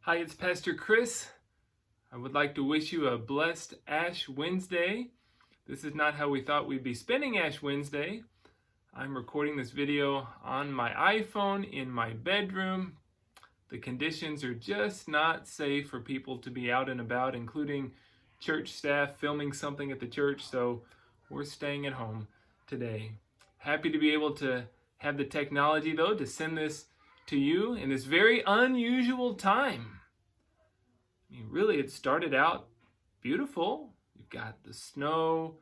Hi, it's Pastor Chris. I would like to wish you a blessed Ash Wednesday. This is not how we thought we'd be spending Ash Wednesday. I'm recording this video on my iPhone in my bedroom. The conditions are just not safe for people to be out and about, including church staff filming something at the church, so we're staying at home today. Happy to be able to have the technology, though, to send this to you in this very unusual time. I mean, really, it started out beautiful. You've got the snow,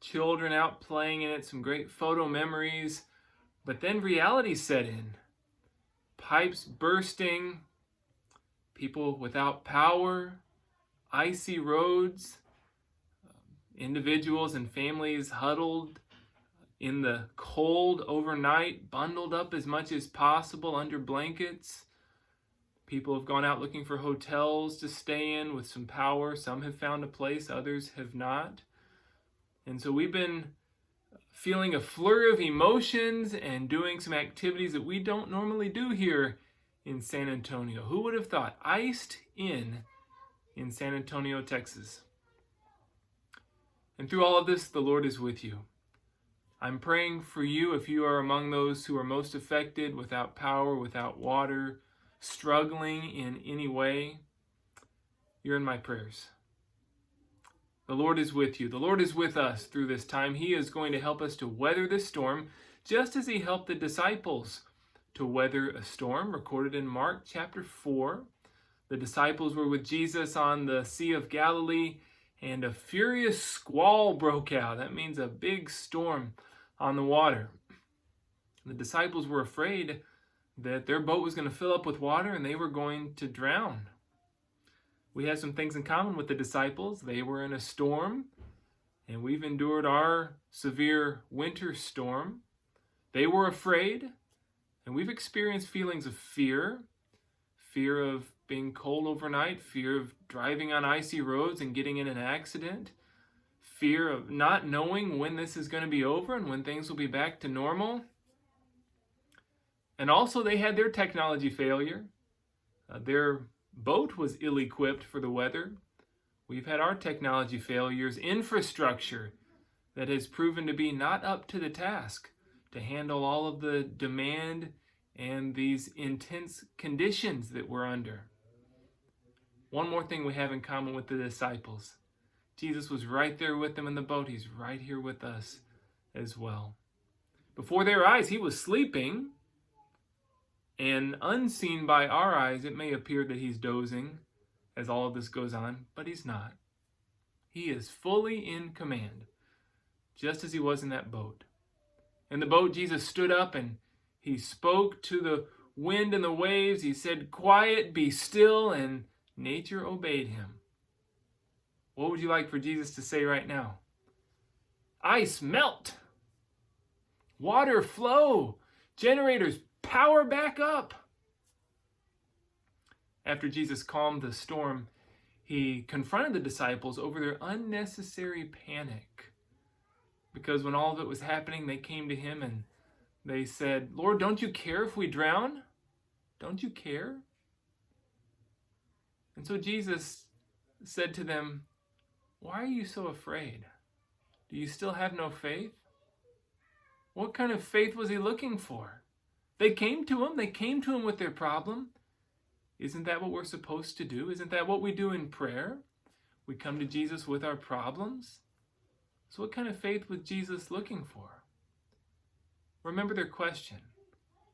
children out playing in it, some great photo memories, but then reality set in. Pipes bursting, people without power, icy roads, individuals and families huddled in the cold overnight, bundled up as much as possible under blankets. People have gone out looking for hotels to stay in with some power. Some have found a place, others have not. And so we've been feeling a flurry of emotions and doing some activities that we don't normally do here in San Antonio. Who would have thought? Iced in San Antonio, Texas. And through all of this, the Lord is with you. I'm praying for you if you are among those who are most affected, without power, without water, struggling in any way. You're in my prayers. The Lord is with you. The Lord is with us through this time. He is going to help us to weather this storm, just as he helped the disciples to weather a storm, recorded in Mark chapter 4. The disciples were with Jesus on the Sea of Galilee, and a furious squall broke out. That means a big storm on the water. The disciples were afraid that their boat was going to fill up with water and they were going to drown. We have some things in common with the disciples. They were in a storm, and we've endured our severe winter storm. They were afraid, and we've experienced feelings of fear of being cold overnight, fear of driving on icy roads and getting in an accident, fear of not knowing when this is going to be over and when things will be back to normal. And also they had their technology failure. Their boat was ill-equipped for the weather. We've had our technology failures, infrastructure that has proven to be not up to the task to handle all of the demand and these intense conditions that we're under. One more thing we have in common with the disciples. Jesus was right there with them in the boat. He's right here with us as well. Before their eyes, he was sleeping, and unseen by our eyes, it may appear that he's dozing as all of this goes on, but he's not. He is fully in command, just as he was in that boat. In the boat, Jesus stood up and he spoke to the wind and the waves. He said, "Quiet, be still," and nature obeyed him. What would you like for Jesus to say right now? Ice melt. Water flow. Generators power back up. After Jesus calmed the storm, he confronted the disciples over their unnecessary panic. Because when all of it was happening, they came to him and they said, "Lord, don't you care if we drown? Don't you care?" And so Jesus said to them, "Why are you so afraid? Do you still have no faith?" What kind of faith was he looking for? They came to him with their problem. Isn't that what we're supposed to do? Isn't that what we do in prayer? We come to Jesus with our problems. So what kind of faith was Jesus looking for? Remember their question.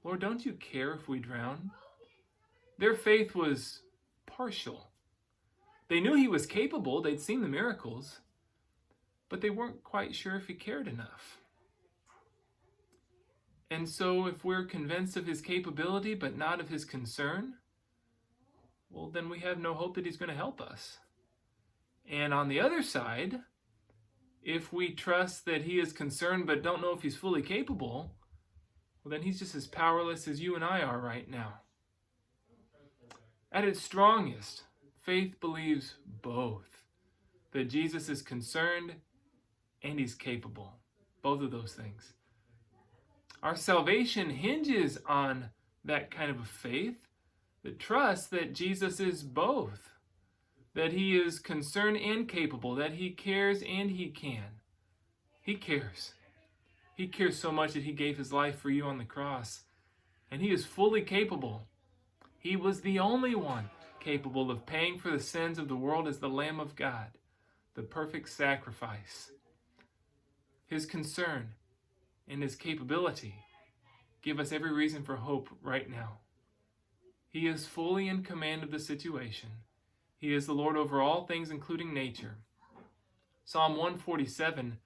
"Lord, don't you care if we drown?" Their faith was partial. They knew he was capable. They'd seen the miracles, but they weren't quite sure if he cared enough. And so if we're convinced of his capability but not of his concern, well, then we have no hope that he's going to help us. And on the other side, if we trust that he is concerned but don't know if he's fully capable, well, then he's just as powerless as you and I are right now. At its strongest, faith believes both, that Jesus is concerned and he's capable. Both of those things. Our salvation hinges on that kind of a faith, the trust that Jesus is both, that he is concerned and capable, that he cares and he can. He cares. He cares so much that he gave his life for you on the cross, and he is fully capable. He was the only one capable of paying for the sins of the world as the Lamb of God, the perfect sacrifice. His concern and his capability give us every reason for hope right now. He is fully in command of the situation. He is the Lord over all things, including nature. Psalm 147,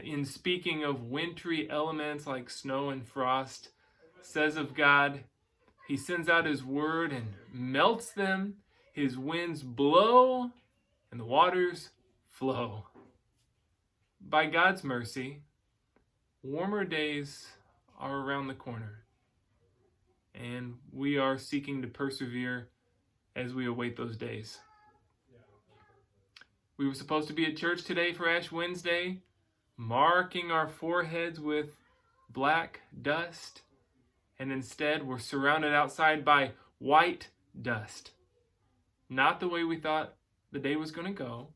in speaking of wintry elements like snow and frost, says of God, he sends out his word and melts them. His winds blow and the waters flow. By God's mercy, warmer days are around the corner, and we are seeking to persevere as we await those days. We were supposed to be at church today for Ash Wednesday, marking our foreheads with black dust, and instead we're surrounded outside by white dust. Not the way we thought the day was going to go.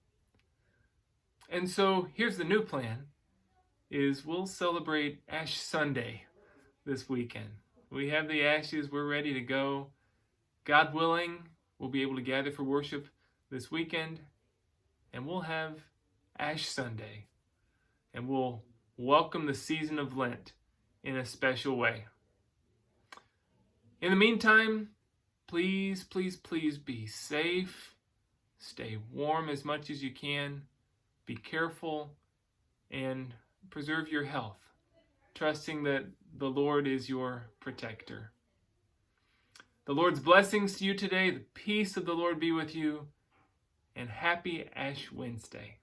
And so here's the new plan, is we'll celebrate Ash Sunday this weekend. We have the ashes, we're ready to go. God willing, we'll be able to gather for worship this weekend, and we'll have Ash Sunday, and we'll welcome the season of Lent in a special way. In the meantime, please, please, please be safe. Stay warm as much as you can. Be careful and preserve your health, trusting that the Lord is your protector. The Lord's blessings to you today. The peace of the Lord be with you. And happy Ash Wednesday.